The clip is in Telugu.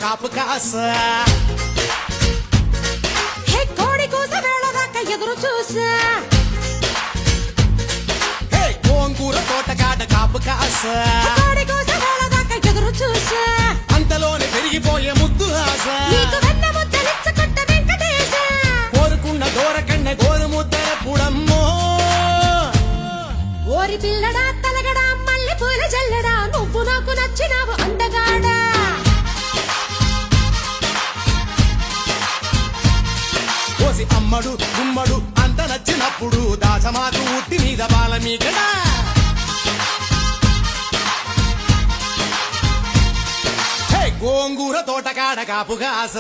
కాపు కాస హే కోడి కూస వేళ దాకా ఎదురు చూసా హే గోంగూర తోటకాడ కాపు కాస కోడి కూస వేళ దాకా ఎదురు చూసా అంతలోనే పెరిగిపోయే ముద్దు ఆశ నీకు వెన్న ముద్దలిచ్చుకుంట వెంకటేశ కోరుకున్న దూరకన్న గోరు ముద్దల పుడమ్మో ఓరి పిల్లడా తలగడా మల్లె పూల జల్లడా నువ్వు నాకు నచ్చినావు అందగాడా కోసి అమ్మడు గుమ్మడు అంత నచ్చినప్పుడు దాచమాకు ఉట్టి మీద బాల మీకడా గోంగూర తోటకాడ కాపు కాస